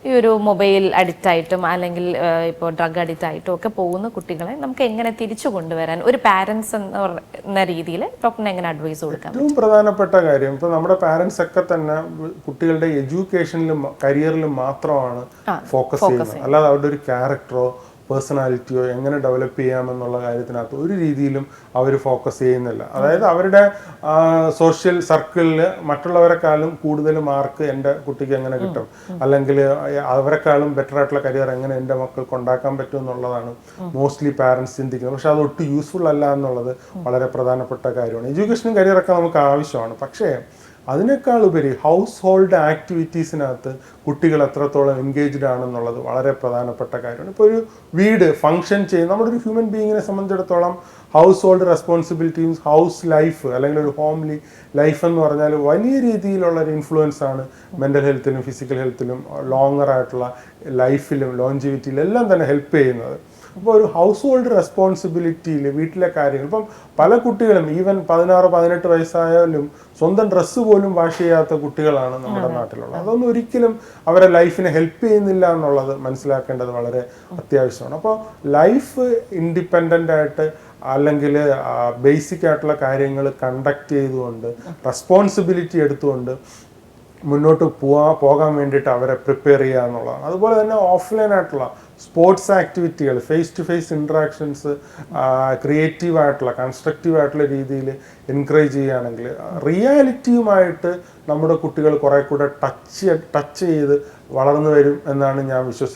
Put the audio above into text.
ഈ ഒരു mobile addict ആയിട്ടും അല്ലെങ്കിൽ ഇപ്പോൾ ഡ്രഗ് അഡിക്റ്റ് ആയിട്ടും ഒക്കെ പോകുന്ന കുട്ടികളെ നമുക്ക് എങ്ങനെ തിരിച്ചു കൊണ്ടുവരാൻ ഒരു പാരൻസ് എന്ന രീതിയിൽ ഡോക്ടറിന് എങ്ങനെ അഡ്വൈസ് കൊടുക്കാം? ഏറ്റവും പ്രധാനപ്പെട്ട കാര്യം ഇപ്പോൾ നമ്മുടെ പാരൻസ് ഒക്കെ തന്നെ കുട്ടികളുടെ എഡ്യൂക്കേഷനിലും കരിയറിലും മാത്രമാണ് ഫോക്കസ് ചെയ്യുന്നത്. അല്ലാതെ അവരുടെ ഒരു ക്യാരക്ടറോ പേഴ്സണാലിറ്റിയോ എങ്ങനെ ഡെവലപ്പ് ചെയ്യാമെന്നുള്ള കാര്യത്തിനകത്ത് ഒരു രീതിയിലും അവർ ഫോക്കസ് ചെയ്യുന്നില്ല. അതായത് അവരുടെ സോഷ്യൽ സർക്കിളിൽ മറ്റുള്ളവരെക്കാളും കൂടുതൽ മാർക്ക് എൻ്റെ കുട്ടിക്ക് എങ്ങനെ കിട്ടും, അല്ലെങ്കിൽ അവരെക്കാളും ബെറ്റർ ആയിട്ടുള്ള കരിയർ എങ്ങനെ എൻ്റെ മക്കൾക്ക് ഉണ്ടാക്കാൻ പറ്റും എന്നുള്ളതാണ് മോസ്റ്റ്ലി പാരൻസ് ചിന്തിക്കുന്നത്. പക്ഷെ അത് ഒട്ടും യൂസ്ഫുൾ അല്ല എന്നുള്ളത് വളരെ പ്രധാനപ്പെട്ട കാര്യമാണ്. എഡ്യൂക്കേഷനും കരിയറൊക്കെ നമുക്ക് ആവശ്യമാണ്. പക്ഷേ അതിനേക്കാൾ ഉപരി ഹൗസ് ഹോൾഡ് ആക്ടിവിറ്റീസിനകത്ത് കുട്ടികൾ എത്രത്തോളം എൻഗേജ്ഡ് ആണെന്നുള്ളത് വളരെ പ്രധാനപ്പെട്ട കാര്യമാണ്. ഇപ്പോൾ ഒരു വീട് ഫങ്ഷൻ ചെയ്യുന്ന നമ്മുടെ ഒരു ഹ്യൂമൻ ബീയിങ്ങിനെ സംബന്ധിച്ചിടത്തോളം house hold responsibilities, house life അല്ലെങ്കിൽ ഒരു ഹോംലി ലൈഫ് എന്ന് പറഞ്ഞാൽ വലിയ രീതിയിലുള്ള ഒരു ഇൻഫ്ലുവൻസ് ആണ് മെൻ്റൽ ഹെൽത്തിലും ഫിസിക്കൽ ഹെൽത്തിലും ലോങ്ങർ ആയിട്ടുള്ള ലൈഫിലും ലോഞ്ചിവിറ്റിയിലും എല്ലാം തന്നെ ഹെൽപ്പ് ചെയ്യുന്നത്. അപ്പോൾ ഒരു ഹൗസ് ഹോൾഡ് റെസ്പോൺസിബിലിറ്റിയിൽ വീട്ടിലെ കാര്യങ്ങൾ ഇപ്പം പല കുട്ടികളും ഈവൻ 16-18 വയസ്സായാലും സ്വന്തം ഡ്രസ്സ് പോലും വാഷ് ചെയ്യാത്ത കുട്ടികളാണ് നമ്മുടെ നാട്ടിലുള്ളത്. അതൊന്നും ഒരിക്കലും അവരെ ലൈഫിനെ ഹെൽപ്പ് ചെയ്യുന്നില്ല എന്നുള്ളത് മനസ്സിലാക്കേണ്ടത് വളരെ അത്യാവശ്യമാണ്. അപ്പോൾ ലൈഫ് ഇൻഡിപെൻഡൻ്റ് ആയിട്ട് അല്ലെങ്കിൽ ബേസിക് ആയിട്ടുള്ള കാര്യങ്ങൾ കണ്ടക്ട് ചെയ്തുകൊണ്ട് റെസ്പോൺസിബിലിറ്റി എടുത്തുകൊണ്ട് മുന്നോട്ട് പോകാൻ വേണ്ടിയിട്ട് അവരെ പ്രിപ്പയർ ചെയ്യുക എന്നുള്ളതാണ്. അതുപോലെ തന്നെ ഓഫ്ലൈൻ ആയിട്ടുള്ള സ്പോർട്സ് ആക്ടിവിറ്റികൾ, ഫേസ് ടു ഫേസ് ഇൻട്രാക്ഷൻസ് ക്രിയേറ്റീവായിട്ടുള്ള കൺസ്ട്രക്റ്റീവായിട്ടുള്ള രീതിയിൽ എൻകറേജ് ചെയ്യുകയാണെങ്കിൽ റിയാലിറ്റിയുമായിട്ട് നമ്മുടെ കുട്ടികൾ കുറേ കൂടെ ടച്ച് ചെയ്ത് വളർന്നു വരും എന്നാണ് ഞാൻ വിശ്വസിക്കുന്നത്.